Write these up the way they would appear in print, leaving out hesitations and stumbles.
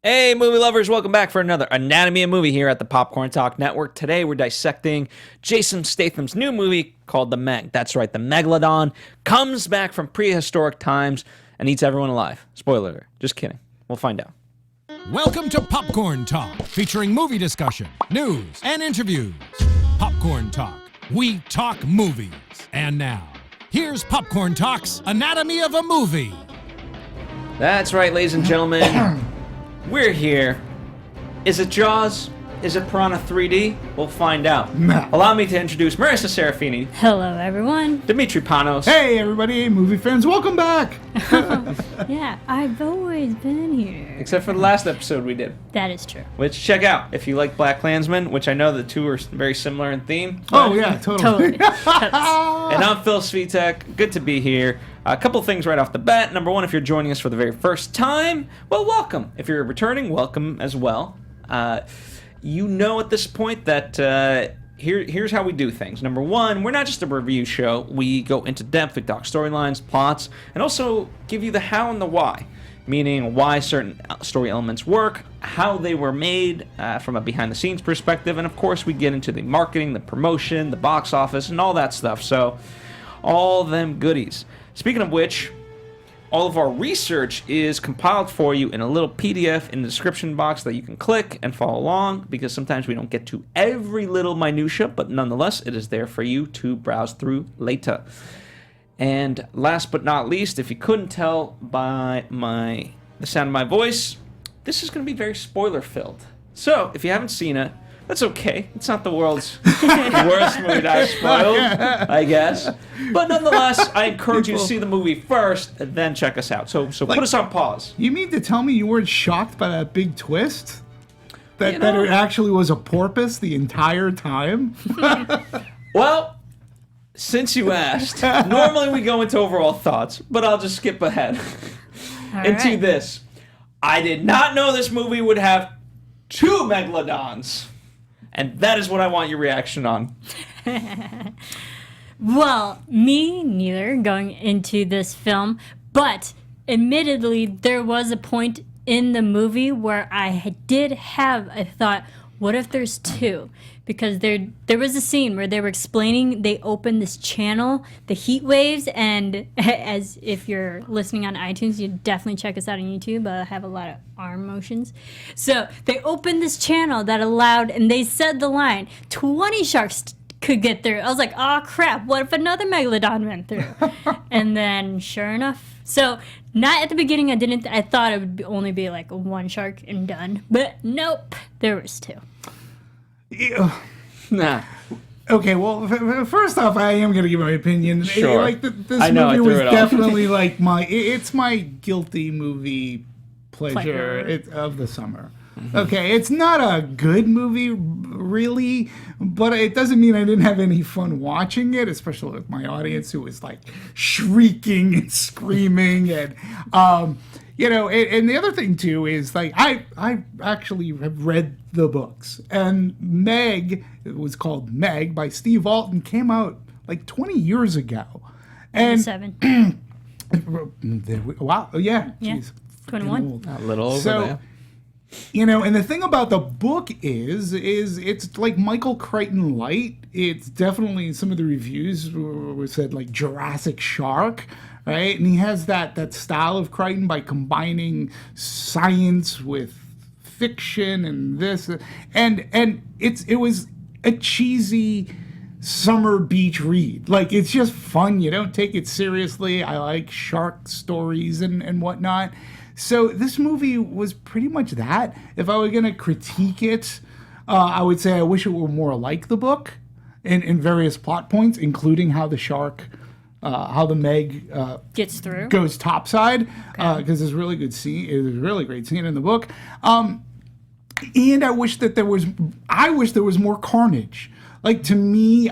Hey, movie lovers, welcome back for another Anatomy of Movie here at the Popcorn Talk Network. Today we're dissecting Jason Statham's new movie called The Meg. That's right, the Megalodon comes back from prehistoric times and eats everyone alive. Spoiler alert. Just kidding. We'll find out. Welcome to Popcorn Talk, featuring movie discussion, news, and interviews. Popcorn Talk. We talk movies. And now, here's Popcorn Talk's Anatomy of a Movie. That's right, ladies and gentlemen. We're here. Is it Jaws? Is it Piranha 3D? We'll find out. Nah. Allow me to introduce Marisa Serafini, Hello, everyone. Demetri Panos. Hey, everybody, movie fans, welcome back. Yeah, I've always been here. Except for the last episode we did. That is true. Which, check out, if you like Black Klansman, which I know the two are very similar in theme. Oh, yeah, totally. And I'm Phil Svitek. Good to be here. A couple things right off the bat. Number one, if you're joining us for the very first time, well, welcome. If you're returning, welcome as well. You know at this point that here's how we do things. Number one, we're not just a review show. We go into depth, we talk storylines, plots, and also give you the how and the why. Meaning why certain story elements work, how they were made from a behind-the-scenes perspective, and of course we get into the marketing, the promotion, the box office, and all that stuff. So, all them goodies. Speaking of which, all of our research is compiled for you in a little PDF in the description box that you can click and follow along, because sometimes we don't get to every little minutia, but nonetheless, it is there for you to browse through later. And last but not least, if you couldn't tell by the sound of my voice, this is going to be very spoiler-filled. So, if you haven't seen it, that's okay. It's not the world's worst movie that I've spoiled, I guess. But nonetheless, I encourage you to see the movie first and then check us out. So put us on pause. You mean to tell me you weren't shocked by that big twist? That You know- it actually was a porpoise the entire time? Well, since you asked, normally we go into overall thoughts, but I'll just skip ahead into right. this. I did not know this movie would have two Megalodons. And that is what I want your reaction on. Well, me neither going into this film, but admittedly, there was a point in the movie where I did have a thought, what if there's two? Because there was a scene where they were explaining they opened this channel, the heat waves, and as if you're listening on iTunes, you definitely check us out on YouTube. I have a lot of arm motions. So they opened this channel that allowed, and they said the line, 20 sharks could get through. I was like, oh crap, what if another Megalodon went through? And then sure enough, so not at the beginning, I thought it would only be like one shark and done, but nope, there was two. Nah. Okay, well, first off, I am going to give my opinion. Sure. This I know, I movie threw was it off. definitely like it's my guilty movie pleasure of the summer. Mm-hmm. Okay, it's not a good movie, really, but it doesn't mean I didn't have any fun watching it, especially with my audience who was like shrieking and screaming and and the other thing too is like I actually have read the books, and Meg, it was called Meg by Steve Alton, came out like 20 years ago, and 7. wow, yeah, Yeah. geez, 21. old. A little over So, there. And the thing about the book is it's like Michael Crichton light. It's definitely, some of the reviews were said like Jurassic Shark, right? And he has that style of Crichton by combining science with fiction and this, and it was a cheesy summer beach read. Like, it's just fun. You don't take it seriously. I like shark stories and whatnot. So this movie was pretty much that. If I were going to critique it, I would say I wish it were more like the book in various plot points, including how the shark, how the Meg Gets through. goes topside, because there's a really good scene. It was a really great scene in the book. And I wish there was more carnage. Like, to me,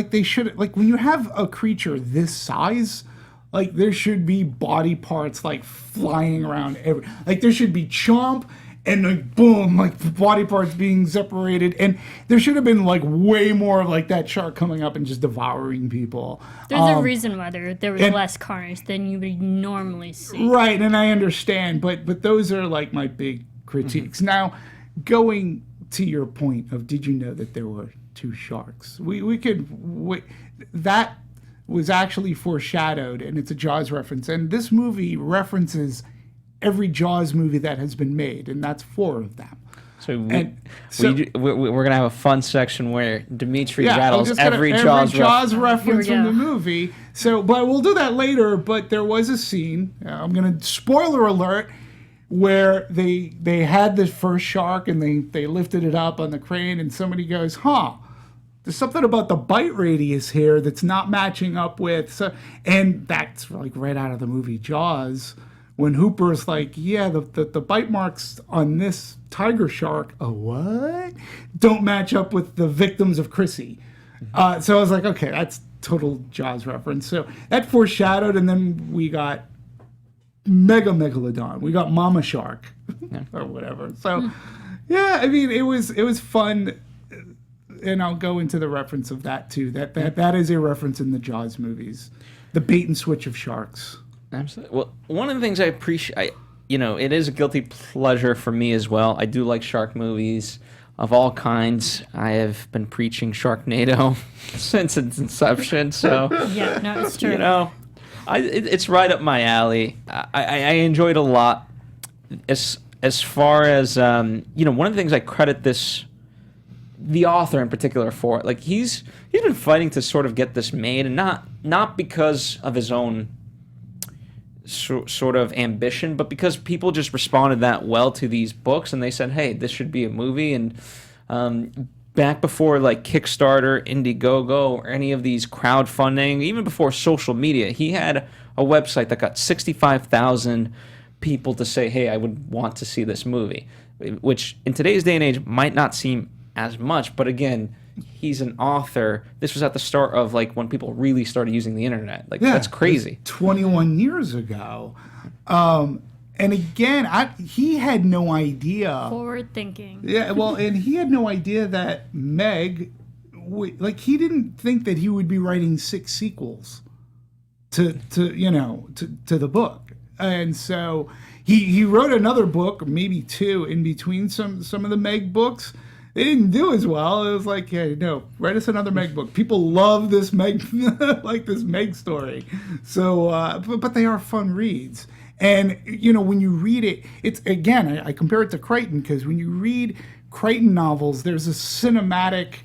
they should, like, when you have a creature this size, like, there should be body parts, like, flying around like, there should be chomp and, like, boom, like, body parts being separated, and there should have been, like, way more of, like, that shark coming up and just devouring people. There's a reason why there was less carnage than you would normally see. Right, and I understand, but those are, like, my big critiques. Now, going to your point of did you know that there were two sharks? That was actually foreshadowed, and it's a Jaws reference. And this movie references every Jaws movie that has been made, and that's 4 of them. So we're going to have a fun section where Demetri rattles every Jaws reference from the movie. So, but we'll do that later. But there was a scene, I'm going to spoiler alert, where they had the first shark and they lifted it up on the crane, and somebody goes, there's something about the bite radius here that's not matching up with, and that's like right out of the movie Jaws, when Hooper's like, yeah, the bite marks on this tiger shark, don't match up with the victims of Chrissy. So I was like, okay, that's total Jaws reference. So that foreshadowed, and then we got Megalodon. We got Mama Shark, or whatever. So, yeah, I mean, it was fun, and I'll go into the reference of that too. That is a reference in the Jaws movies, the bait and switch of sharks. Absolutely. Well, one of the things I appreciate, it is a guilty pleasure for me as well. I do like shark movies of all kinds. I have been preaching Sharknado since its inception. So yeah, no, it's true. It's right up my alley. I enjoyed a lot. As far as one of the things I credit the author in particular for, like he's been fighting to sort of get this made, and not because of his own sort of ambition, but because people just responded that well to these books, and they said, hey, this should be a movie. And back before like Kickstarter, Indiegogo, or any of these crowdfunding, even before social media, he had a website that got 65,000 people to say, hey, I would want to see this movie, which in today's day and age might not seem as much, but again, he's an author. This was at the start of like when people really started using the internet. Like that's crazy. 21 years ago. And again, he had no idea. Forward thinking. Yeah, well, and he had no idea that Meg, he didn't think that he would be writing 6 sequels to the book. And so he wrote another book, maybe 2, in between some of the Meg books. They didn't do as well. It was like, hey, no, write us another Meg book. People love this Meg, like this Meg story. So, but they are fun reads. And, when you read it, it's, again, I compare it to Crichton, because when you read Crichton novels, there's a cinematic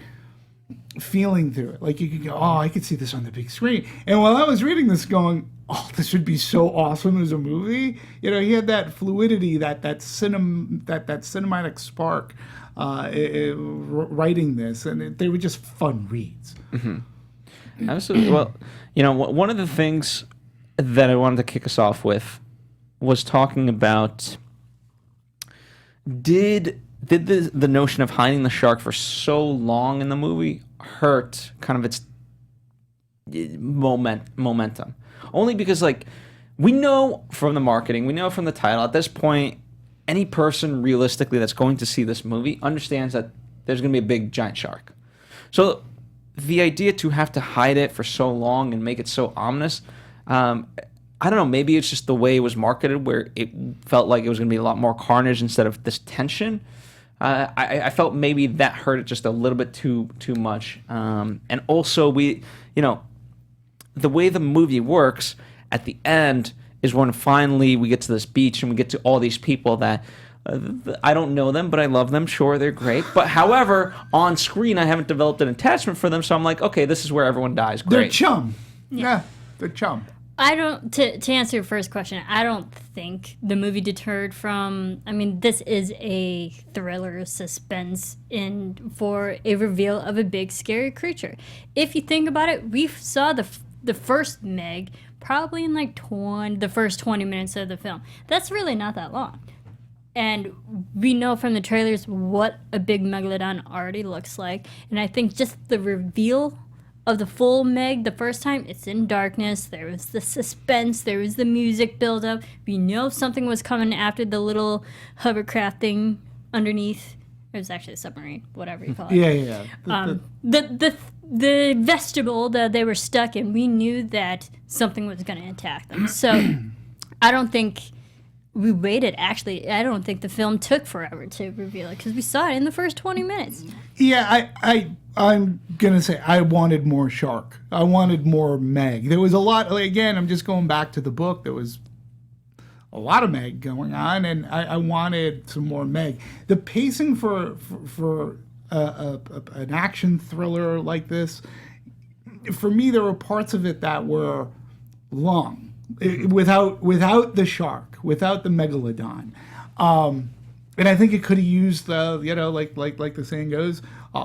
feeling to it. Like you can go, I could see this on the big screen. And while I was reading this going, this would be so awesome as a movie. He had that fluidity, that cinematic spark writing this, and they were just fun reads. Mm-hmm. Absolutely. Well, one of the things that I wanted to kick us off with was talking about did the notion of hiding the shark for so long in the movie hurt kind of its momentum? Only because, like, we know from the marketing, we know from the title, at this point, any person realistically that's going to see this movie understands that there's going to be a big giant shark. So the idea to have to hide it for so long and make it so ominous, I don't know, maybe it's just the way it was marketed, where it felt like it was going to be a lot more carnage instead of this tension. I felt maybe that hurt it just a little bit too much. And also the way the movie works at the end is when finally we get to this beach and we get to all these people that I don't know them, but I love them. Sure, they're great. But however, on screen, I haven't developed an attachment for them. So I'm like, okay, this is where everyone dies. Great. They're chum. Yeah, they're chum. To answer your first question, I don't think the movie deterred from, this is a thriller suspense for a reveal of a big scary creature. If you think about it, we saw the first Meg probably in like the first 20 minutes of the film. That's really not that long. And we know from the trailers what a big Megalodon already looks like. And I think just the reveal of the full Meg the first time, it's in darkness. There was the suspense. There was the music buildup. We know something was coming after the little hovercraft thing underneath. It was actually a submarine, whatever you call it. Yeah. The vestibule that they were stuck in, we knew that something was going to attack them. So I don't think we waited. Actually, I don't think the film took forever to reveal it because we saw it in the first 20 minutes. Yeah, I'm gonna say I wanted more shark. I wanted more Meg. There was a lot. Like, again, I'm just going back to the book. There was a lot of Meg going on, and I wanted some more Meg. The pacing for an action thriller like this, for me, there were parts of it that were long. Without the shark, without the megalodon, and I think it could have used like the saying goes,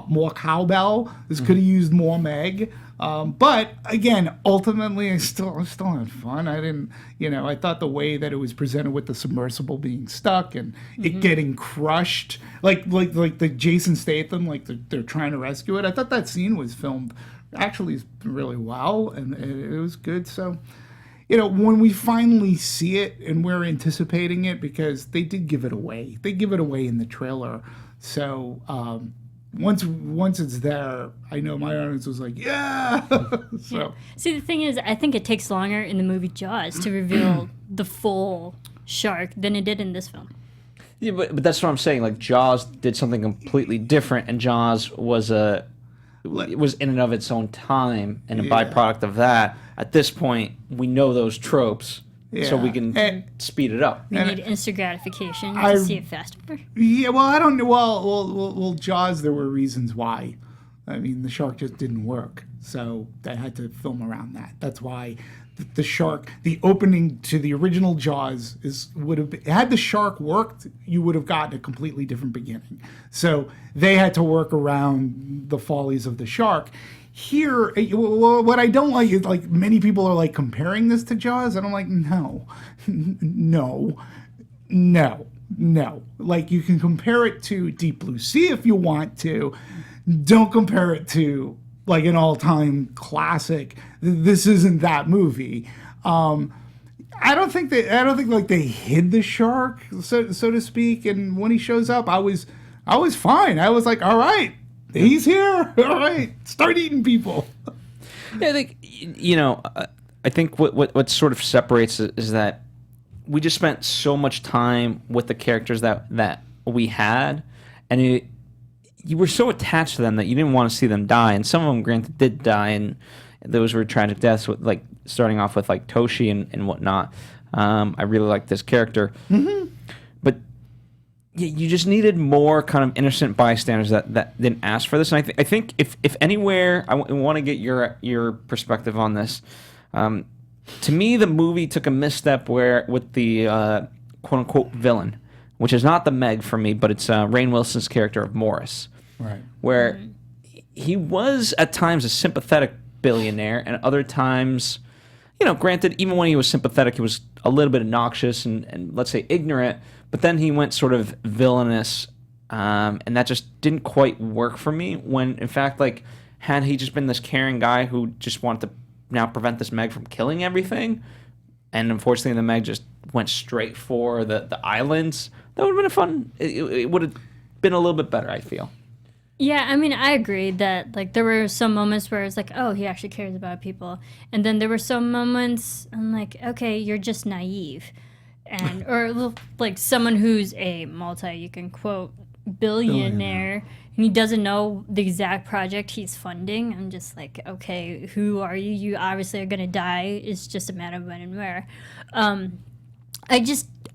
more cowbell. This could have used more Meg, but again, ultimately, I still had fun. I didn't, I thought the way that it was presented with the submersible being stuck and it getting crushed, like the Jason Statham, like they're trying to rescue it. I thought that scene was filmed actually really well, and it was good. So. When we finally see it and we're anticipating it, because they did give it away. They give it away in the trailer. So once it's there, I know my audience was like, yeah. So Yeah. See, the thing is, I think it takes longer in the movie Jaws to reveal the full shark than it did in this film. Yeah, but that's what I'm saying. Like, Jaws did something completely different, and Jaws was in and of its own time and a byproduct of that. At this point, we know those tropes, so we can speed it up. We need instant gratification to see it faster. Yeah, well, I don't know. Well, Jaws, there were reasons why. I mean, the shark just didn't work, so they had to film around that. That's why the shark, the opening to the original Jaws would have been, had the shark worked, you would have gotten a completely different beginning. So they had to work around the follies of the shark. Here, what I don't like is, like, many people are like comparing this to Jaws, and I'm like, no. Like, you can compare it to Deep Blue Sea if you want to. Don't compare it to like an all-time classic. This isn't that movie. I don't think like they hid the shark, so to speak. And when he shows up, I was fine. I was like, all right, he's here. All right, start eating people. Yeah, I think I think what sort of separates it is that we just spent so much time with the characters that we had, and you were so attached to them that you didn't want to see them die. And some of them, granted, did die, and those were tragic deaths. Like starting off with like Toshi and whatnot. I really liked this character, but you just needed more kind of innocent bystanders that didn't ask for this. And I think if anywhere, I want to get your perspective on this. To me, the movie took a misstep with the quote unquote villain, which is not the Meg for me, but it's Rainn Wilson's character of Morris. Right. Where he was at times a sympathetic billionaire, and other times, granted, even when he was sympathetic, he was a little bit obnoxious and let's say ignorant, but then he went sort of villainous, and that just didn't quite work for me, when, in fact, like, had he just been this caring guy who just wanted to now prevent this Meg from killing everything, and unfortunately the Meg just went straight for the islands, that would have been a fun, it would have been a little bit better, I feel. Yeah, I mean, I agree that, like, there were some moments where it's like, oh, he actually cares about people. And then there were some moments, I'm like, okay, you're just naive. Or, like, someone who's a you can quote, billionaire, and he doesn't know the exact project he's funding. I'm just like, okay, who are you? You obviously are going to die. It's just a matter of when and where.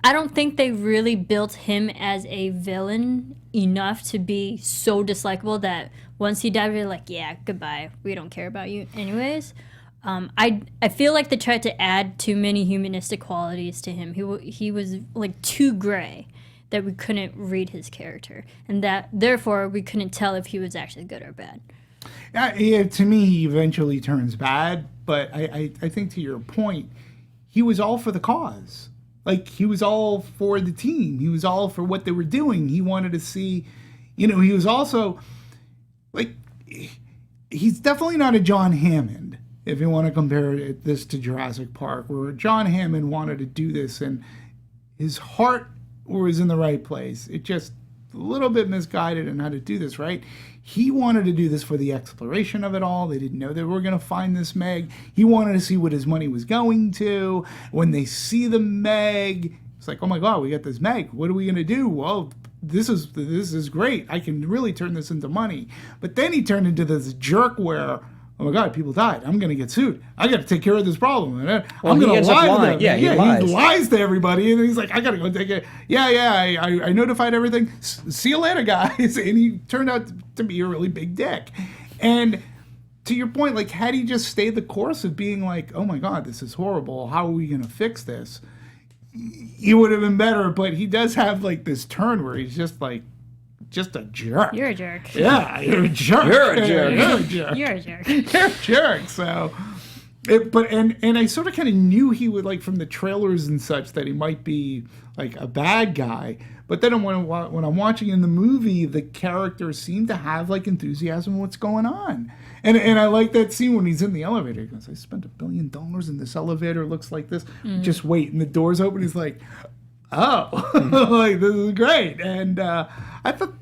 I don't think they really built him as a villain enough to be so dislikable that once he died, we're like, yeah, goodbye. We don't care about you anyways. I feel like they tried to add too many humanistic qualities to him. He was like too gray that we couldn't read his character, and that therefore we couldn't tell if he was actually good or bad. Yeah, to me, he eventually turns bad, but I think to your point, he was all for the cause. Like, he was all for the team. He was all for what they were doing. He wanted to see, he was also, like, he's definitely not a John Hammond, if you want to compare this to Jurassic Park, where John Hammond wanted to do this, and his heart was in the right place. It just a little bit misguided in how to do this, right? He wanted to do this for the exploration of it all. They didn't know they were going to find this Meg. He wanted to see what his money was going to. When they see the Meg, It's like, oh my God, we got this Meg. What are we gonna do? Well, this is great. I can really turn this into money. But then he turned into this jerk where, oh my God, people died. I'm gonna get sued. I got to take care of this problem. And I'm he gonna ends up lie to lying. them. Yeah, he lies. He lies to everybody, and he's like, I gotta go take it. I notified everything. See you later, guys. And he turned out to be a really big dick. And to your point, like, had he just stayed the course of being like, oh my God, this is horrible. How are we gonna fix this? He would have been better. But he does have like this turn where he's just like, just a jerk. You're a jerk. Yeah, you're a jerk. You're a jerk. You're a jerk. You're a jerk. You're a jerk. So, and I sort of kind of knew he would, like, from the trailers and such, that he might be like a bad guy. But then when I'm watching in the movie, the characters seem to have like enthusiasm for what's going on. And I like that scene when he's in the elevator. He goes, I spent $1 billion in this elevator. It looks like this. Just wait. And the doors open. He's like, oh, like, this is great. And I thought,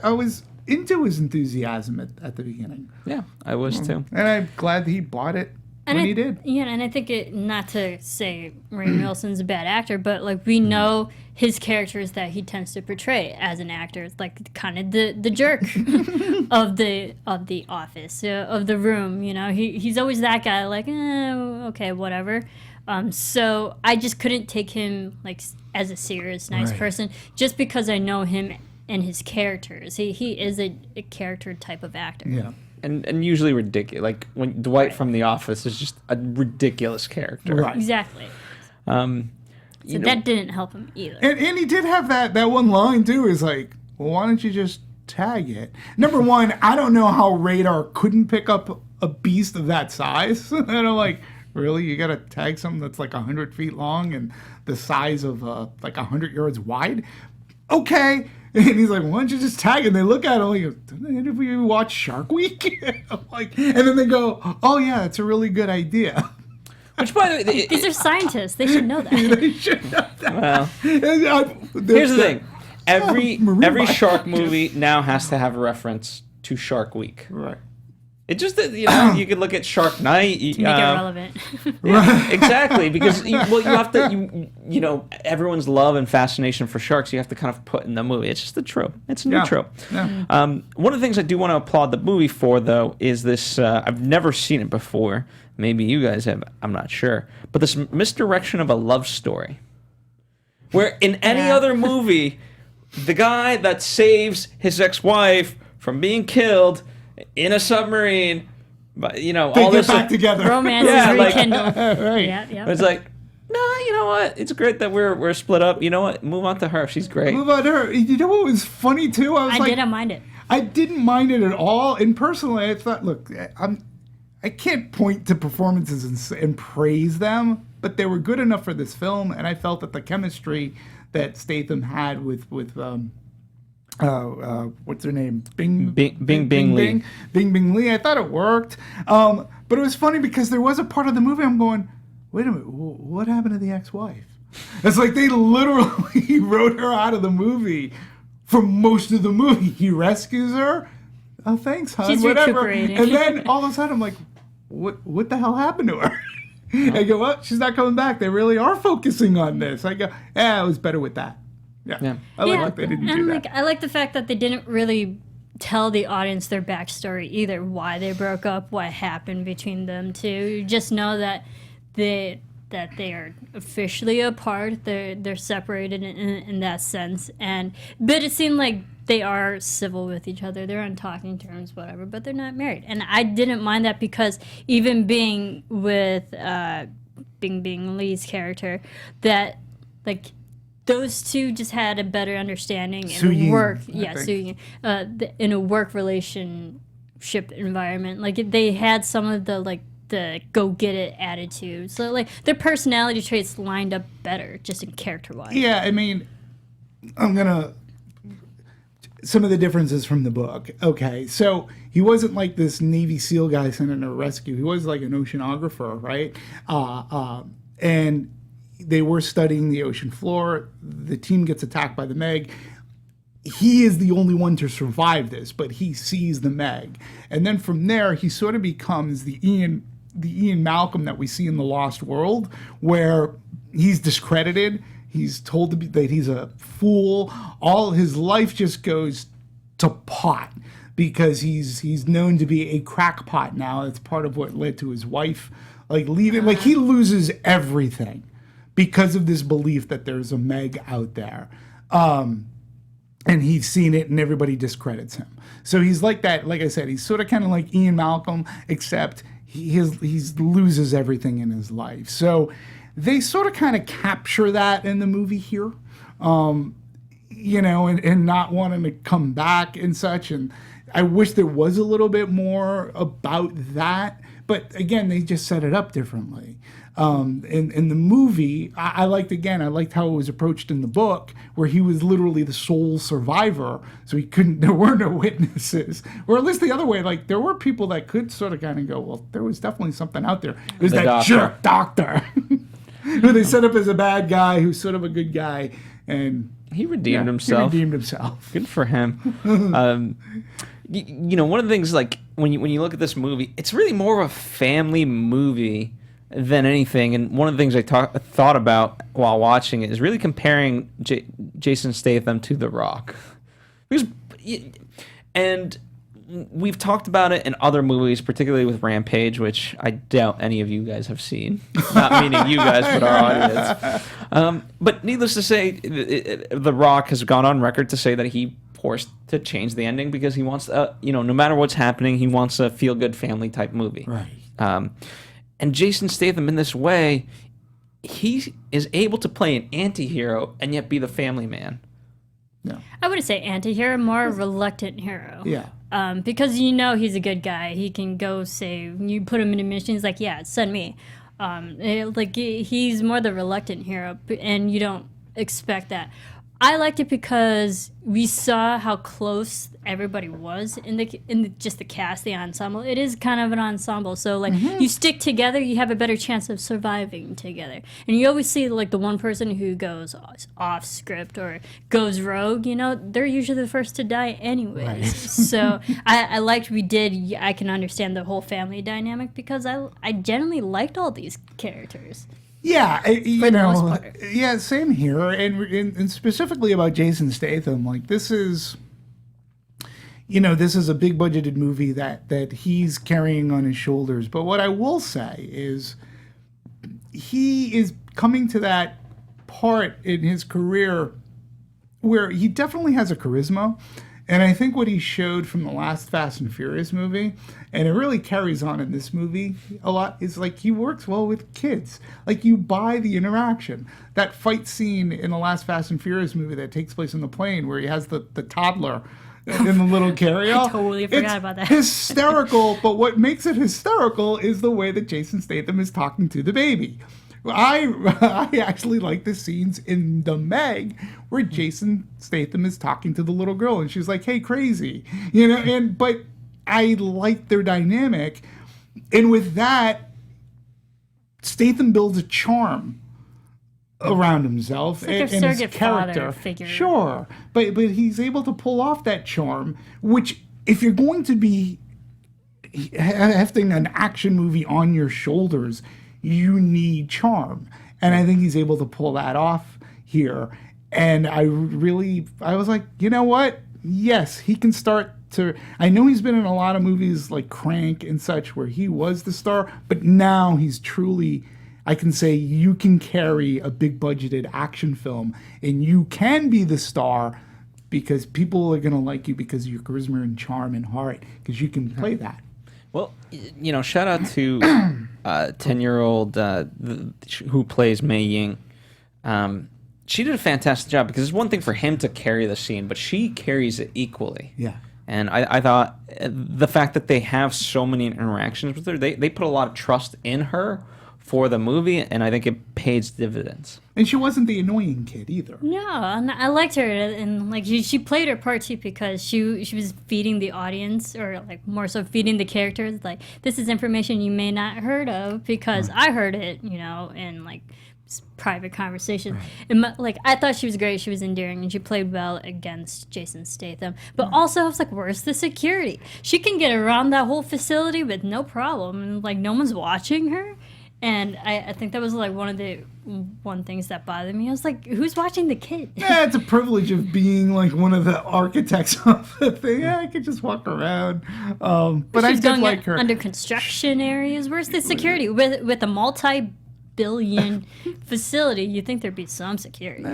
I was into his enthusiasm at the beginning. Yeah, I was too. And I'm glad that he bought it when he did. Yeah, and I think not to say Rainn Wilson's a bad actor, but like we know his characters that he tends to portray as an actor. It's like kind of the jerk of the office, of the room. He's always that guy. Like, okay, whatever. So I just couldn't take him like as a serious, nice person, just because I know him and his characters. He is a character type of actor. Yeah. And usually ridiculous. Like when Dwight from The Office is just a ridiculous character. Right. Exactly. So that didn't help him either. And he did have that one line too, is like, well, why don't you just tag it? Number one, I don't know how radar couldn't pick up a beast of that size. And I'm like, really? You got to tag something that's like 100 feet long and the size of like 100 yards wide? Okay. And he's like, why don't you just tag it? And they look at him like, did we watch Shark Week? I'm like, and then they go, oh yeah, that's a really good idea. Which, by the way, These are scientists. They should know that. They should know that. well, here's the thing. Every shark movie now has to have a reference to Shark Week. Right. It just, you could look at Shark Night. To make it relevant. Yeah, exactly, because you have to, everyone's love and fascination for sharks, you have to kind of put in the movie. It's just a trope. It's a new trope. Yeah. One of the things I do want to applaud the movie for, though, is this, I've never seen it before. Maybe you guys have, I'm not sure. But this misdirection of a love story. Where in any other movie, the guy that saves his ex-wife from being killed in a submarine, but They all get this back together. Romance Yeah, is like- rekindled. Right. Yeah. it's like, no, you know what? It's great that we're split up. You know what? Move on to her. She's great. Move on to her. You know what was funny too? I didn't mind it. I didn't mind it at all. And personally, I thought, look, I can't point to performances and praise them, but they were good enough for this film. And I felt that the chemistry that Statham had with what's her name? Bing Lee. I thought it worked. But it was funny because there was a part of the movie I'm going, wait a minute, what happened to the ex-wife? It's like they literally wrote her out of the movie for most of the movie. He rescues her. Oh, thanks, hon. She's whatever. recuperating. And then all of a sudden I'm like, what the hell happened to her? I go, well, she's not coming back. They really are focusing on this. I go, it was better with that. Yeah. I like that they didn't do that. I like the fact that they didn't really tell the audience their backstory either, why they broke up, what happened between them two. You just know that they are officially apart. They're separated in that sense. But it seemed like they are civil with each other. They're on talking terms, whatever, but they're not married. And I didn't mind that because even being with Bing Lee's character, that like those two just had a better understanding in work. In a work relationship environment. Like they had some of the go get it attitude. So like their personality traits lined up better just in character wise. Yeah, I mean, some of the differences from the book. Okay, so he wasn't like this Navy SEAL guy sent in a rescue. He was like an oceanographer, right? And they were studying the ocean floor. The team gets attacked by the Meg. He is the only one to survive this, but he sees the Meg. And then from there, he sort of becomes the Ian Malcolm that we see in The Lost World, where he's discredited. He's told that he's a fool. All his life just goes to pot because he's known to be a crackpot now. It's part of what led to his wife leaving. Like, he loses everything because of this belief that there's a Meg out there. And he's seen it and everybody discredits him. So he's like that, like I said, he's sort of kind of like Ian Malcolm, except he loses everything in his life. So they sort of kind of capture that in the movie here, and not wanting to come back and such. And I wish there was a little bit more about that. But again, they just set it up differently. In the movie, I liked how it was approached in the book, where he was literally the sole survivor, so there were no witnesses. Or at least the other way, like, there were people that could sort of kind of go, well, there was definitely something out there. It was that jerk doctor who they set up as a bad guy, who's sort of a good guy, and he redeemed himself. Good for him. One of the things, like, when you look at this movie, it's really more of a family movie than anything. And one of the things I thought about while watching it is really comparing Jason Statham to The Rock. And we've talked about it in other movies, particularly with Rampage, which I doubt any of you guys have seen. Not meaning you guys, but our audience. But needless to say, The Rock has gone on record to say that he forced to change the ending because he wants, no matter what's happening, he wants a feel-good family-type movie. Right. And Jason Statham, in this way, he is able to play an anti-hero and yet be the family man. Yeah. I wouldn't say anti-hero, more reluctant hero. Yeah. Because he's a good guy. He can go save. You put him in a mission, he's like, yeah, send me. He's more the reluctant hero, and you don't expect that. I liked it because we saw how close everybody was in just the cast, the ensemble. It is kind of an ensemble, so you stick together, you have a better chance of surviving together. And you always see the one person who goes off script or goes rogue. They're usually the first to die anyways. Right. So I liked I can understand the whole family dynamic because I generally liked all these characters. Yeah, yeah, same here, and specifically about Jason Statham. Like, this is a big budgeted movie that he's carrying on his shoulders. But what I will say is, he is coming to that part in his career where he definitely has a charisma. And I think what he showed from the last Fast and Furious movie, and it really carries on in this movie a lot, is he works well with kids. You buy the interaction. That fight scene in the last Fast and Furious movie that takes place in the plane where he has the toddler in the little carry-out. I totally forgot about that. Hysterical, but what makes it hysterical is the way that Jason Statham is talking to the baby. I actually like the scenes in The Meg where Jason Statham is talking to the little girl and she's like, "Hey, crazy," but I like their dynamic, and with that, Statham builds a charm around himself and his character. Figure. Sure, but he's able to pull off that charm, which, if you're going to be hefting an action movie on your shoulders, you need charm. And I think he's able to pull that off here. And I was like, you know what? Yes, he can start to... I know he's been in a lot of movies like Crank and such where he was the star, but now he's truly... I can say you can carry a big budgeted action film and you can be the star because people are going to like you because of your charisma and charm and heart, because you can play that. Well, shout out to 10-year-old who plays Mei Ying. She did a fantastic job because it's one thing for him to carry the scene, but she carries it equally. Yeah. And I thought the fact that they have so many interactions with her, they put a lot of trust in her for the movie, and I think it pays dividends. And she wasn't the annoying kid either. No, and I liked her, and she played her part too because she was feeding the audience, or more so feeding the characters. This is information you may not heard of because I heard it, in private conversation. Right. And I thought she was great. She was endearing, and she played well against Jason Statham. But also, I was like, where's the security? She can get around that whole facility with no problem, and no one's watching her. And I think that was like one things that bothered me. I was like, who's watching the kid? Yeah, it's a privilege of being like one of the architects of the thing. Yeah, I could just walk around. But I She's did going like her. under construction areas. Where's the security? With a multi-billion facility, you'd think there'd be some security.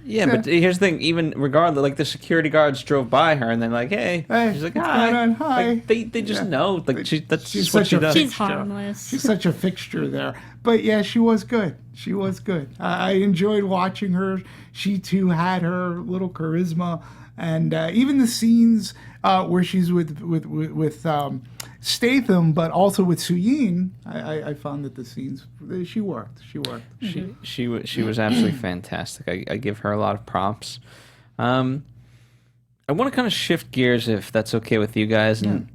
Yeah, but here's the thing. Even regardless, like the security guards drove by her and they're like, "Hey," Hey, she's like, what's "Hi." going on? Hi. Like, they just know. Like that's She's just what such she a does. She's harmless. She's such a fixture there. But yeah, she was good. She was good. I enjoyed watching her. She too had her little charisma, and even the scenes where she's with Statham, but also with Suyin, I found that the scenes she worked. She was absolutely fantastic. I give her a lot of props. I want to kind of shift gears, if that's okay with you guys, and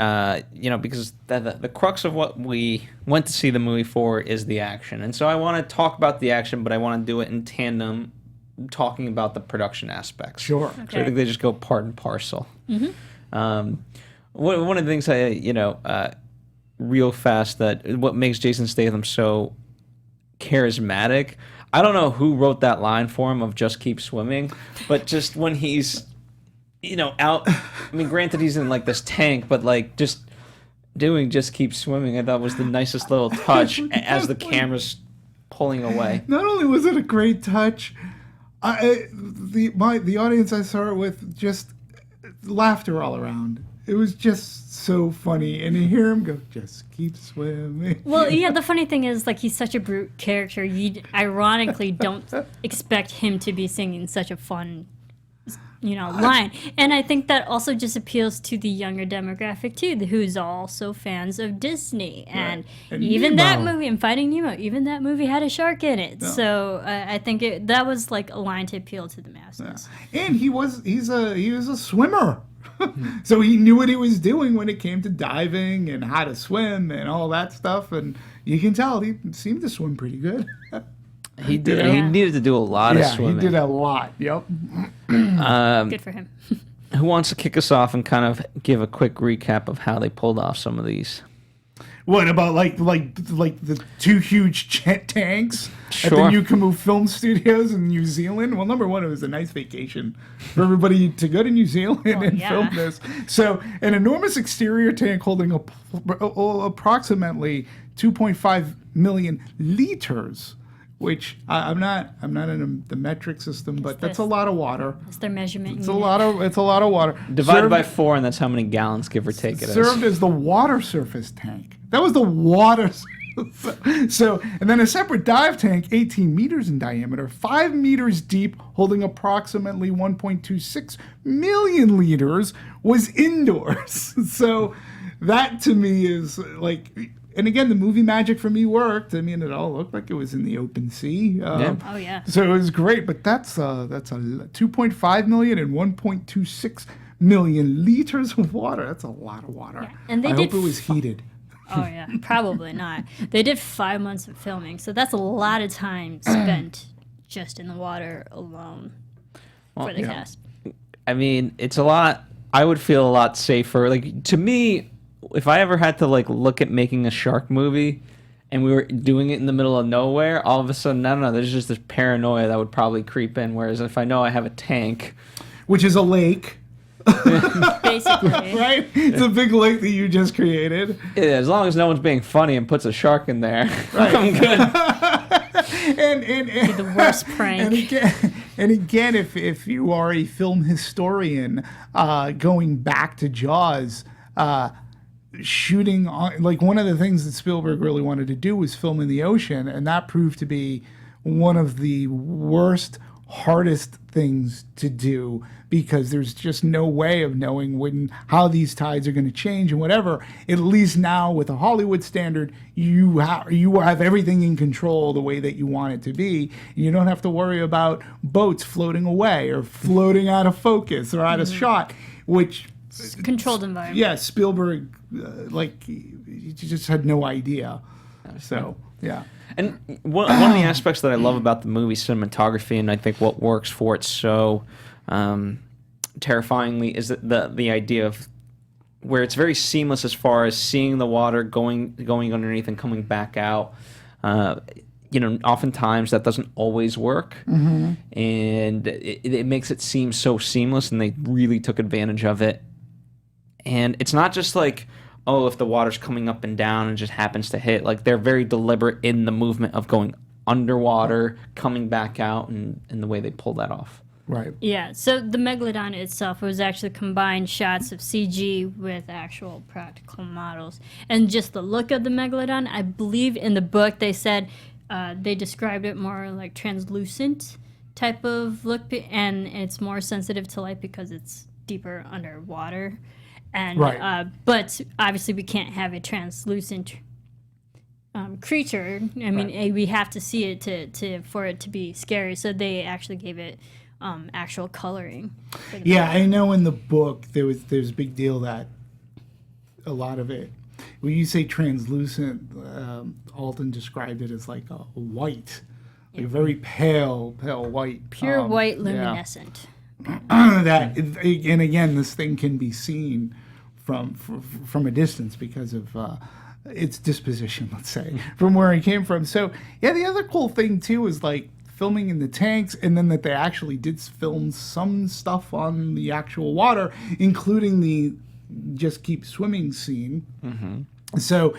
because the crux of what we went to see the movie for is the action, and so I want to talk about the action, but I want to do it in tandem, talking about the production aspects. Sure. So I think they just go part and parcel. One of the things real fast, that what makes Jason Statham so charismatic. I don't know who wrote that line for him of "just keep swimming," but just when he's out. I mean, granted, he's in like this tank, but like just keep swimming. I thought was the nicest little touch as the camera's pulling away. Not only was it a great touch, the audience I saw it with just laughter all around. It was just so funny, and you hear him go, "Just keep swimming." Well, yeah, the funny thing is, like, he's such a brute character. You ironically don't expect him to be singing such a fun, line. And I think that also just appeals to the younger demographic, too, who's also fans of Disney. And even Nemo. that movie, and Finding Nemo, even that movie had a shark in it. Yeah. So I think that was, like, a line to appeal to the masses. Yeah. And he was a swimmer. So he knew what he was doing when it came to diving and how to swim and all that stuff. And you can tell he seemed to swim pretty good. He did. Yeah. He needed to do a lot of swimming. He did a lot. Yep. Good for him. Who wants to kick us off and kind of give a quick recap of how they pulled off some of these? What about like the two huge tanks at the Newcombe Film Studios in New Zealand? Well, number one, it was a nice vacation for everybody to go to New Zealand and film this. So, an enormous exterior tank holding approximately 2.5 million liters, which I'm not in the metric system, but that's a lot of water. That's their measurement. It's a lot of water. Divided by 4, and that's how many gallons, give or take, it is. Served as the water surface tank. That was the water. So, and then a separate dive tank, 18 meters in diameter, 5 meters deep, holding approximately 1.26 million liters, was indoors. So, that to me is like. And again, the movie magic for me worked. I mean, it all looked like it was in the open sea. Oh, yeah. So it was great, but that's a 2.5 million and 1.26 million liters of water. That's a lot of water. Yeah. And I hope it was heated. Oh, yeah. Probably not. They did 5 months of filming, so that's a lot of time spent just in the water alone for the cast. I mean, it's a lot. I would feel a lot safer. Like, to me, if I ever had to like look at making a shark movie and we were doing it in the middle of nowhere, all of a sudden, I don't know, there's just this paranoia that would probably creep in. Whereas if I know I have a tank, which is a lake, basically, right? It's a big lake that you just created. Yeah, as long as no one's being funny and puts a shark in there, right. I'm good. and the worst prank. And again, if you are a film historian, going back to Jaws. Shooting on, like, one of the things that Spielberg really wanted to do was film in the ocean, and that proved to be one of the worst, hardest things to do, because there's just no way of knowing how these tides are going to change and whatever. At least now with a Hollywood standard, you have everything in control the way that you want it to be. You don't have to worry about boats floating away or floating out of focus or out of shot, which controlled environment. Yeah, Spielberg, he just had no idea. So, yeah. And one of the aspects that I love about the movie cinematography, and I think what works for it so terrifyingly, is the idea of where it's very seamless as far as seeing the water going underneath and coming back out. Oftentimes that doesn't always work, and it makes it seem so seamless, and they really took advantage of it. And it's not just like, oh, if the water's coming up and down and just happens to hit. Like, they're very deliberate in the movement of going underwater, coming back out, and the way they pull that off. Right. Yeah, so the Megalodon itself was actually combined shots of CG with actual practical models. And just the look of the Megalodon, I believe in the book they said they described it more like translucent type of look, and it's more sensitive to light because it's deeper underwater. And right. But obviously we can't have a translucent creature. I mean, we have to see it for it to be scary. So they actually gave it actual coloring. Yeah, I know in the book there's a big deal that a lot of it, when you say translucent, Alden described it as like a white, like a very pale white. Pure white luminescent. That, and again, this thing can be seen from a distance because of its disposition, let's say, from where it came from. So, yeah, the other cool thing, too, is like filming in the tanks, and then that they actually did film some stuff on the actual water, including the just keep swimming scene. So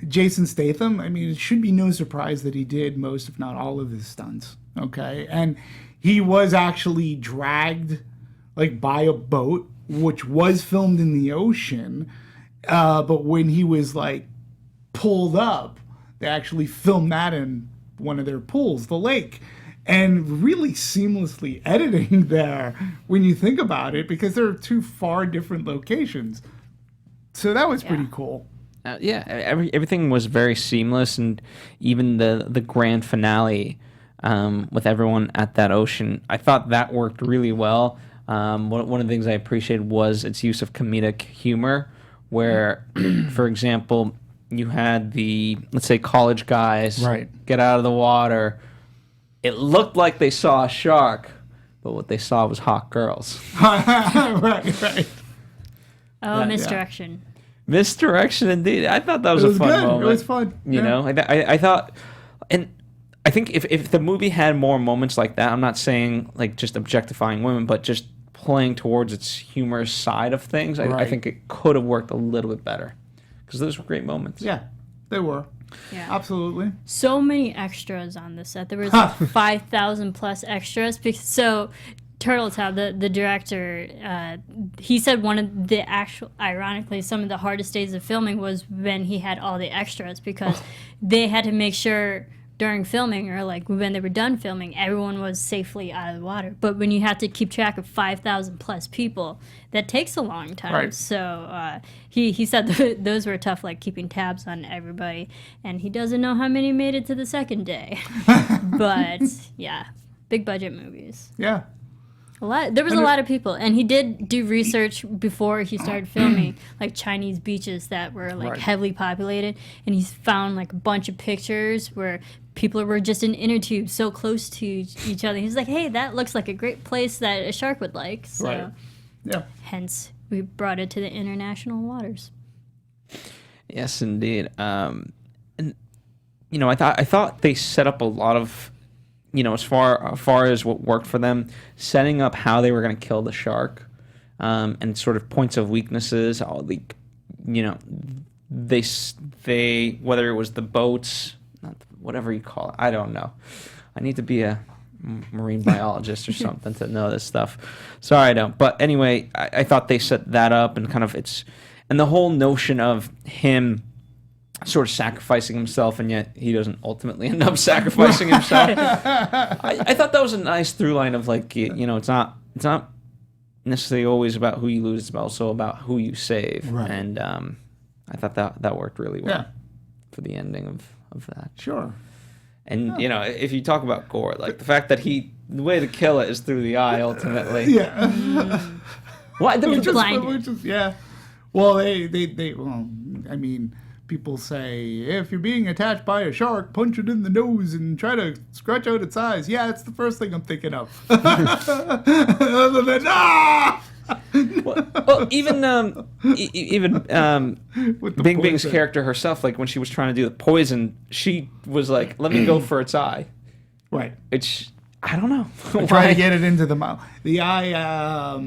Jason Statham, I mean, it should be no surprise that he did most, if not all of his stunts. Okay. And he was actually dragged like by a boat, which was filmed in the ocean. But when he was like pulled up, they actually filmed that in one of their pools, the lake, and really seamlessly editing there when you think about it, because they're two far different locations. So that was pretty cool. Everything was very seamless, and even the grand finale with everyone at that ocean, I thought that worked really well. One of the things I appreciated was its use of comedic humor, where, for example, you had the, let's say, college guys get out of the water. It looked like they saw a shark, but what they saw was hot girls. right. Oh, misdirection. Misdirection, indeed. I thought that was a fun moment. It was fun. You know, I thought, and I think if the movie had more moments like that, I'm not saying like just objectifying women, but just playing towards its humorous side of things, I think it could have worked a little bit better, because those were great moments. Yeah, they were. Yeah, absolutely. So many extras on the set. There was like 5,000 plus extras. So Turtletop, the director, he said one of the ironically, some of the hardest days of filming was when he had all the extras, because they had to make sure during filming, or like when they were done filming, everyone was safely out of the water. But when you have to keep track of 5,000 plus people, that takes a long time. Right. So he said those were tough, like keeping tabs on everybody. And he doesn't know how many made it to the second day. But yeah, big budget movies. Yeah. There was a lot of people, and he did do research before he started filming, like Chinese beaches that were like heavily populated, and he found like a bunch of pictures where people were just in inner tubes so close to each other. He's like, "Hey, that looks like a great place that a shark would like." So, hence we brought it to the international waters. Yes, indeed. And you know, I thought they set up a lot of, you know, as far as what worked for them, setting up how they were going to kill the shark, and sort of points of weaknesses. All the, you know, they whether it was the boats, whatever you call it, I don't know. I need to be a marine biologist or something to know this stuff. Sorry, I don't. But anyway, I thought they set that up, and kind of and the whole notion of him sort of sacrificing himself, and yet he doesn't ultimately end up sacrificing himself. I thought that was a nice through line of, like, you know, it's not necessarily always about who you lose, it's also about who you save. Right. And I thought that worked really well for the ending of that. Sure. And you know, if you talk about gore, like the fact that the way to kill it is through the eye ultimately. Yeah. Why? Yeah. Well, they well, I mean, people say, if you're being attacked by a shark, punch it in the nose and try to scratch out its eyes. Yeah, it's the first thing I'm thinking of. Other than, Well, even With the Bing Bing's poison. character herself, like when she was trying to do the poison, she was like, "Let me go for its eye," Right. which I don't know. Try to get it into the mouth. The eye,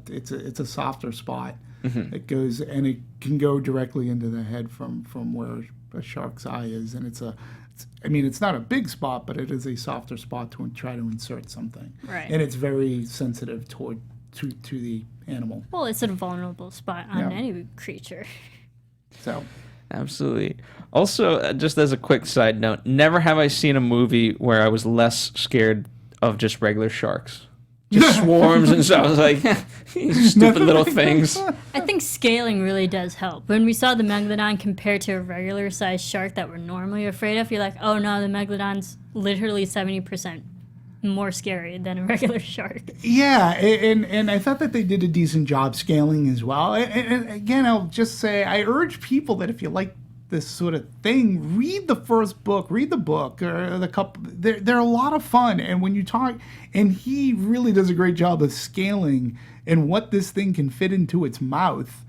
it's a softer spot. It goes and it can go directly into the head from where a shark's eye is, and it's not a big spot, but it is a softer spot to try to insert something. Right. And it's very sensitive to the animal. Well, it's a vulnerable spot on Yeah. any creature. So Absolutely. Also, just as a quick side note, never have I seen a movie where I was less scared of just regular sharks. Just swarms and stuff. I was like, these stupid little things. I think scaling really does help. When we saw the Megalodon compared to a regular sized shark that we're normally afraid of, you're like, oh no, the Megalodon's literally 70% more scary than a regular shark. yeah, and I thought that they did a decent job scaling as well. And again, I'll just say I urge people that if you like this sort of thing, read the first book, read the book or the couple. They're a lot of fun, and when you talk, and he really does a great job of scaling and what this thing can fit into its mouth.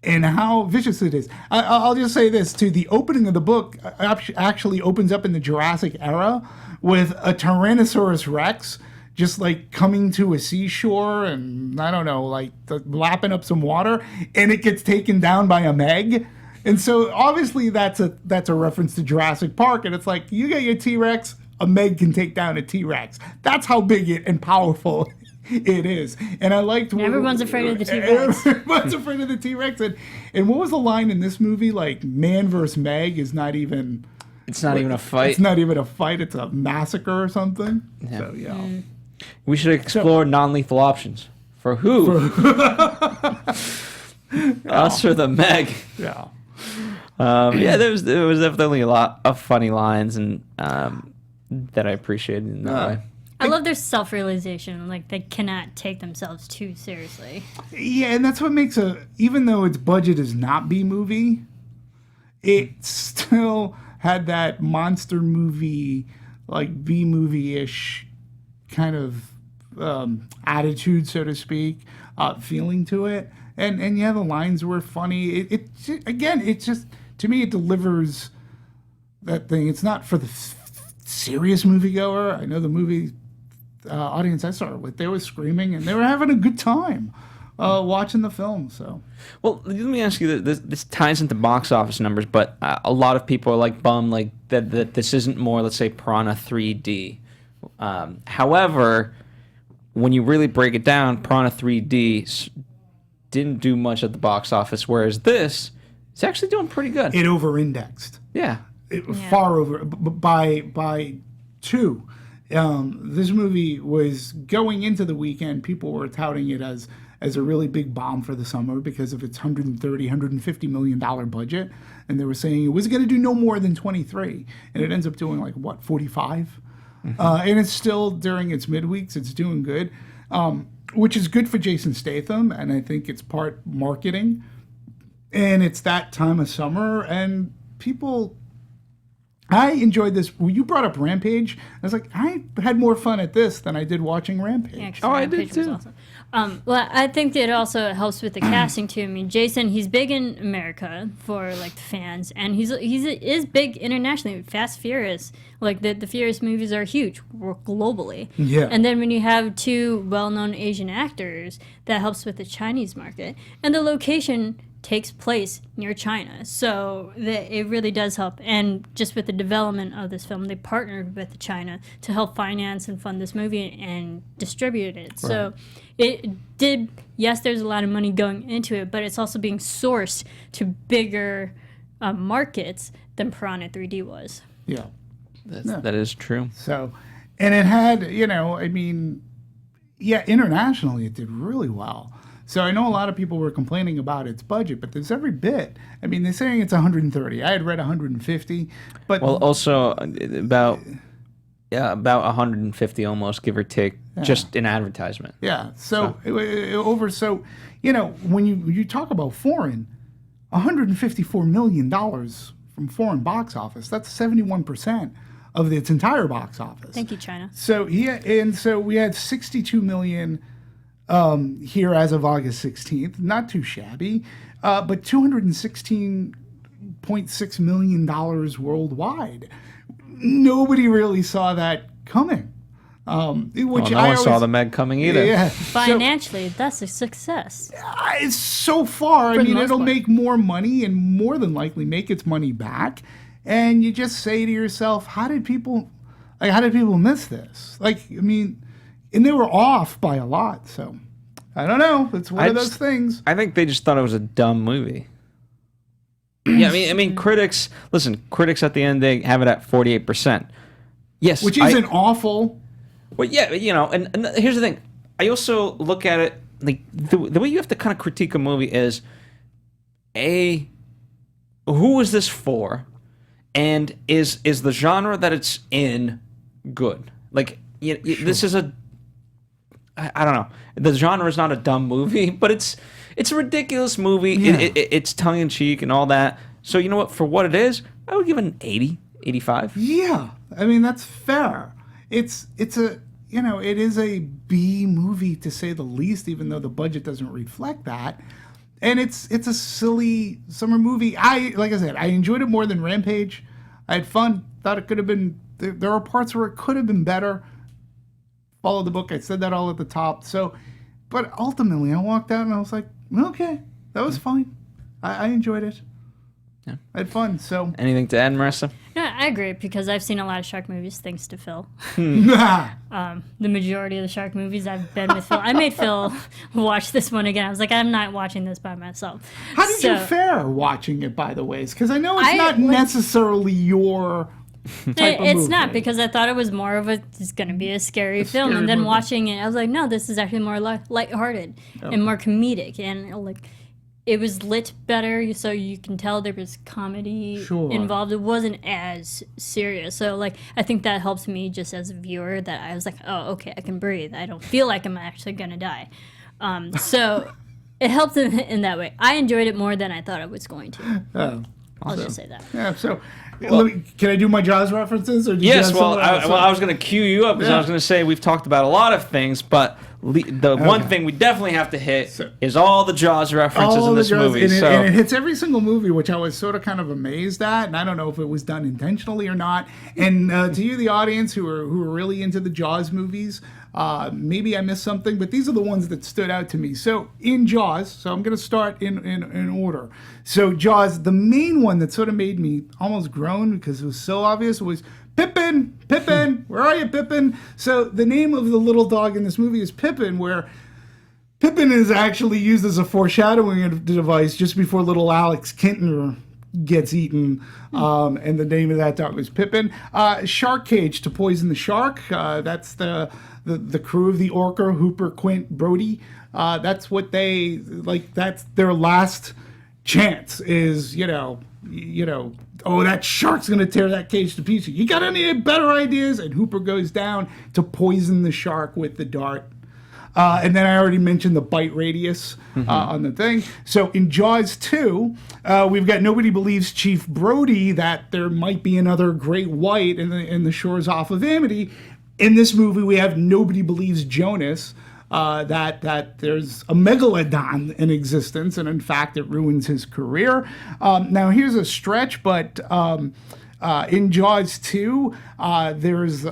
And how vicious it is. I'll just say this too: the opening of the book actually opens up in the Jurassic era with a Tyrannosaurus Rex just like coming to a seashore and I don't know, like lapping up some water, and it gets taken down by a Meg. And so obviously that's a reference to Jurassic Park, and it's like you get your T-Rex, a Meg can take down a T-Rex. That's how big it and powerful it is. And I liked Everyone's afraid of the T-Rex. Everyone's afraid of the T-Rex. And what was the line in this movie? Like, man versus Meg is not even... It's not even a fight. It's not even a fight. It's a massacre or something. Yeah. So, yeah. We should explore non-lethal options. For who? Us or the Meg? Yeah. There was definitely a lot of funny lines and that I appreciated in that way. I love their self-realization. Like, they cannot take themselves too seriously. Yeah, and that's what makes even though its budget is not B-movie, it still had that monster movie, like B-movie-ish kind of attitude, so to speak, feeling to it. And yeah, the lines were funny. It just, to me, it delivers that thing. It's not for the serious moviegoer. I know the movie audience I saw it with, they were screaming and they were having a good time watching the film. So, well, let me ask you, this ties into box office numbers, but a lot of people are like bummed like that this isn't more, let's say, Piranha 3D. However, when you really break it down, Piranha 3D didn't do much at the box office, whereas this is actually doing pretty good. it over-indexed. Yeah. Far over by two. This movie was going into the weekend. People were touting it as a really big bomb for the summer because of its $150 million budget, and they were saying it was going to do no more than 23, and it ends up doing like what 45, and it's still during its midweeks. It's doing good, which is good for Jason Statham, and I think it's part marketing, and it's that time of summer, and people. I enjoyed this. When you brought up Rampage, I was like, I had more fun at this than I did watching Rampage. Actually, I did Rampage was too. awesome. Well, I think it also helps with the casting too. I mean, Jason, he's big in America for like the fans, and he is big internationally. Fast Furious, like the Furious movies are huge globally. Yeah. And then when you have two well-known Asian actors, that helps with the Chinese market, and the location takes place near China, so it really does help. And just with the development of this film, they partnered with China to help finance and fund this movie and distribute it. So it did, yes, there's a lot of money going into it, but it's also being sourced to bigger markets than Piranha 3D was. Yeah. That is true. So, and it had, internationally it did really well. So I know a lot of people were complaining about its budget, but there's every bit. I mean, they're saying it's 130. I had read 150, but Well, also about 150 almost, give or take, just in advertisement. yeah. So when you talk about foreign, 154 million dollars from foreign box office. That's 71% of its entire box office. Thank you, China. So we had 62 million here as of August 16th. Not too shabby, but $216.6 million worldwide. Nobody really saw that coming. Which No one saw the Meg coming either. Yeah. Financially, that's a success. So far, I the mean, most it'll part. make more money and more than likely make its money back. And you just say to yourself, how did people miss this? Like, I mean, and they were off by a lot. So I don't know. It's one of those things. I think they just thought it was a dumb movie. Yeah, I mean, critics at the end, they have it at 48%. Yes. Which isn't awful. Well, yeah, and here's the thing. I also look at it, like, the way you have to kind of critique a movie is, who is this for? And is the genre that it's in good? Like, this is I don't know. The genre is not a dumb movie, but it's a ridiculous movie. Yeah. It's tongue-in-cheek and all that. So, you know what? For what it is, I would give it an 80, 85. Yeah. I mean, that's fair. It is a B movie to say the least, even though the budget doesn't reflect that. And it's a silly summer movie. Like I said, I enjoyed it more than Rampage. I had fun. Thought it could have been. There are parts where it could have been better. Follow the book. I said that all at the top. So, but ultimately, I walked out and I was like, okay, that was fine. I enjoyed it. Yeah. I had fun. So Anything to add, Marisa? Yeah, I agree because I've seen a lot of shark movies thanks to Phil. Nah. The majority of the shark movies I've been with Phil. I made Phil watch this one again. I was like, I'm not watching this by myself. How did you fare watching it, by the way? Because I know it's I not like- necessarily your type of It's movie. not because I thought it was more of it's going to be a scary film, scary and then movie. watching it, I was like, no, this is actually more lighthearted and more comedic, and like it was lit better, so you can tell there was comedy Sure. involved. It wasn't as serious, so like I think that helps me just as a viewer that I was like, oh, okay, I can breathe. I don't feel like I'm actually going to die. So it helped in that way. I enjoyed it more than I thought I was going to. I'll just say that. Yeah, so can I do my Jaws references? Or do you Yes, have well, something else? I was going to cue you up because I was going to say we've talked about a lot of things, but the one thing we definitely have to hit is all the Jaws references All in the this Jaws- movie. and it, So and it hits every single movie, which I was sort of kind of amazed at, and I don't know if it was done intentionally or not. And to you, the audience who are really into the Jaws movies, maybe I missed something, but these are the ones that stood out to me. So in Jaws, so I'm going to start in order. So Jaws, the main one that sort of made me almost groan because it was so obvious was Pippin, where are you, Pippin? So the name of the little dog in this movie is Pippin, where Pippin is actually used as a foreshadowing device just before little Alex Kintner gets eaten, and the name of that dog was Pippin. Shark cage to poison the shark. That's the crew of the Orca, Hooper, Quint, Brody. That's what they like. That's their last chance. Is oh, that shark's gonna tear that cage to pieces. You got any better ideas? And Hooper goes down to poison the shark with the dart. And then I already mentioned the bite radius on the thing. So in Jaws 2, we've got nobody believes Chief Brody that there might be another great white in the shores off of Amity. In this movie, we have nobody believes Jonas that there's a megalodon in existence, and in fact, it ruins his career. Now, here's a stretch, but in Jaws 2, there's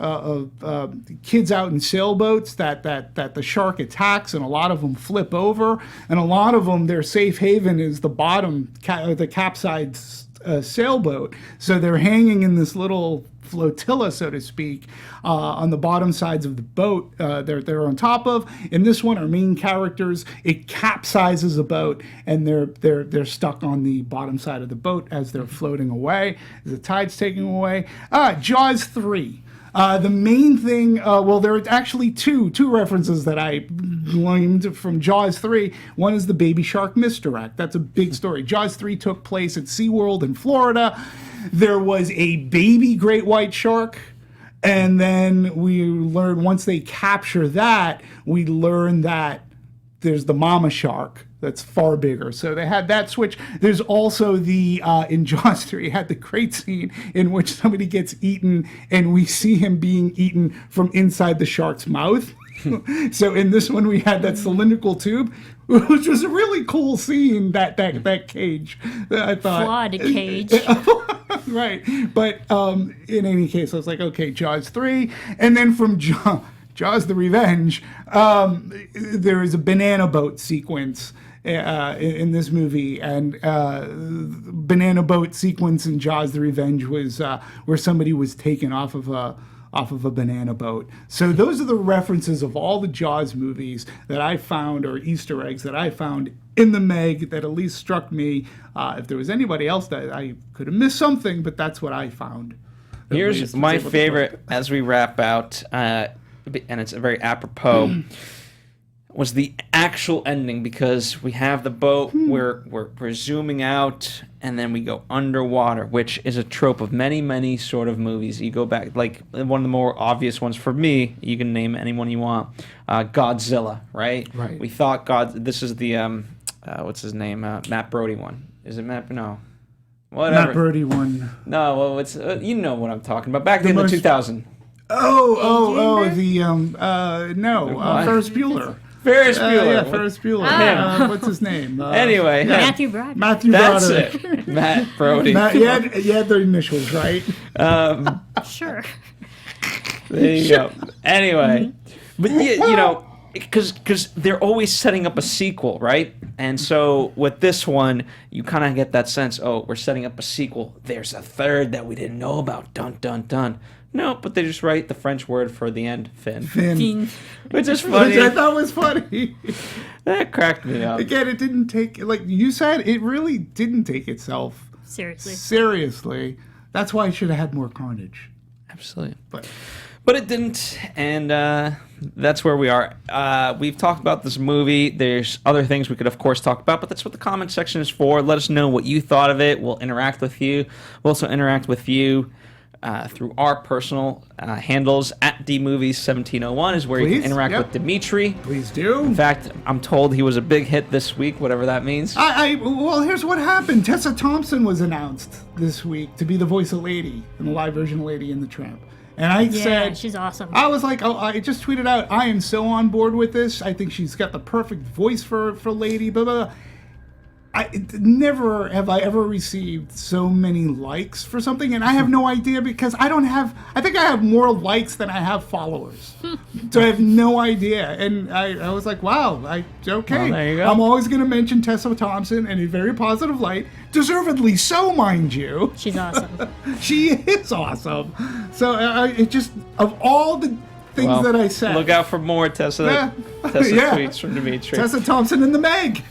kids out in sailboats that the shark attacks, and a lot of them flip over, and a lot of them, their safe haven is the bottom, the capsized sailboat. So they're hanging in this little flotilla, so to speak, on the bottom sides of the boat they're on top of. In this one, our main characters, it capsizes a boat, and they're stuck on the bottom side of the boat as they're floating away, as the tide's taking them away. Jaws 3. The main thing, there are actually two references that I gleaned from Jaws 3. One is the baby shark misdirect. That's a big story. Jaws 3 took place at SeaWorld in Florida. There was a baby great white shark, and then we learned once they capture that, we learn that there's the mama shark that's far bigger. So they had that switch. There's also in Jaws 3, had the great scene in which somebody gets eaten and we see him being eaten from inside the shark's mouth. So in this one, we had that cylindrical tube, which was a really cool scene. That cage, I thought. Flawed cage. Right. But in any case, I was like, okay, Jaws 3. And then from Jaws the Revenge, there is a banana boat sequence in this movie. And banana boat sequence in Jaws the Revenge was where somebody was taken off of a banana boat. So those are the references of all the Jaws movies that I found, or Easter eggs that I found in the Meg, that at least struck me. If there was anybody else that I could have missed something, but that's what I found. Here's my favorite as we wrap out, and it's very apropos, was the actual ending, because we have the boat, we're zooming out, and then we go underwater, which is a trope of many, many sort of movies. You go back, like one of the more obvious ones for me, you can name anyone you want, Godzilla, right? Right. We thought this is the, what's his name, Matt Brody one. Is it Matt? No. Whatever. Matt Brody one. No, well, it's, you know what I'm talking about. Back in the 2000. Ferris Bueller. Ferris Bueller. Yeah, Ferris Bueller. What's his name? Anyway. Matthew Broderick. Matthew That's Broderick. it. Matt Brody. You had the initials, right? Sure. There you go. Anyway. But, because they're always setting up a sequel, right? And so with this one, you kind of get that sense, oh, we're setting up a sequel. There's a third that we didn't know about. Dun, dun, dun. No, but they just write the French word for the end, fin. Which is funny. Which I thought was funny. That cracked me up. Again, it didn't take, like you said, it really didn't take itself seriously. That's why it should have had more carnage. Absolutely. But it didn't, and that's where we are. We've talked about this movie. There's other things we could, of course, talk about, but that's what the comment section is for. Let us know what you thought of it. We'll interact with you. We'll also interact with you through our personal handles. At DMovies1701 is where you can interact with Demetri. Please do. In fact, I'm told he was a big hit this week, whatever that means. Well, here's what happened. Tessa Thompson was announced this week to be the voice of Lady in the live version of Lady and the Tramp. And I said, she's awesome. I was like, I just tweeted out, I am so on board with this. I think she's got the perfect voice for Lady, blah, blah, blah. Never have I ever received so many likes for something, and I have no idea because I think I have more likes than I have followers. So I have no idea. And I was like, wow, okay. Well, there you go. I'm always going to mention Tessa Thompson in a very positive light. Deservedly so, mind you. She's awesome. She is awesome. So it just, of all the things that I said. Look out for more Tessa tweets from Demetri. Tessa Thompson in the Meg.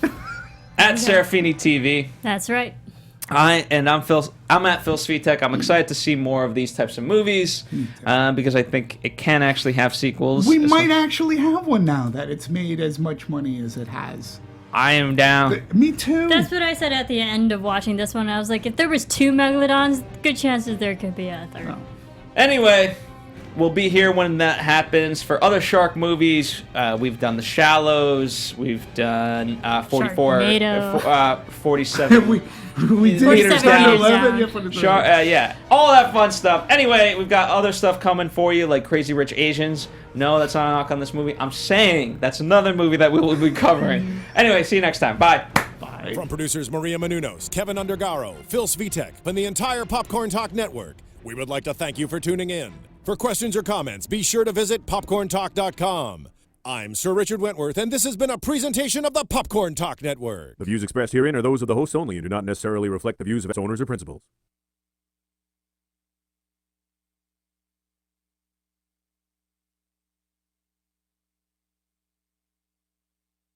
At Serafini TV. That's right. I'm at Phil Svitek. I'm excited to see more of these types of movies because I think it can actually have sequels. We might actually have one now that it's made as much money as it has. I am down. Me too. That's what I said at the end of watching this one. I was like, if there was 2 Megalodons, good chances there could be a third. Anyway, we'll be here when that happens. For other shark movies, we've done The Shallows. We've done 44, 47. we did 47 11. Yeah, all that fun stuff. Anyway, we've got other stuff coming for you, like Crazy Rich Asians. No, that's not a knock on this movie. I'm saying that's another movie that we will be covering. Anyway, see you next time. Bye. Bye. From producers Maria Menounos, Kevin Undergaro, Phil Svitek, and the entire Popcorn Talk Network, we would like to thank you for tuning in. For questions or comments, be sure to visit popcorntalk.com. I'm Sir Richard Wentworth, and this has been a presentation of the Popcorn Talk Network. The views expressed herein are those of the hosts only and do not necessarily reflect the views of its owners or principals.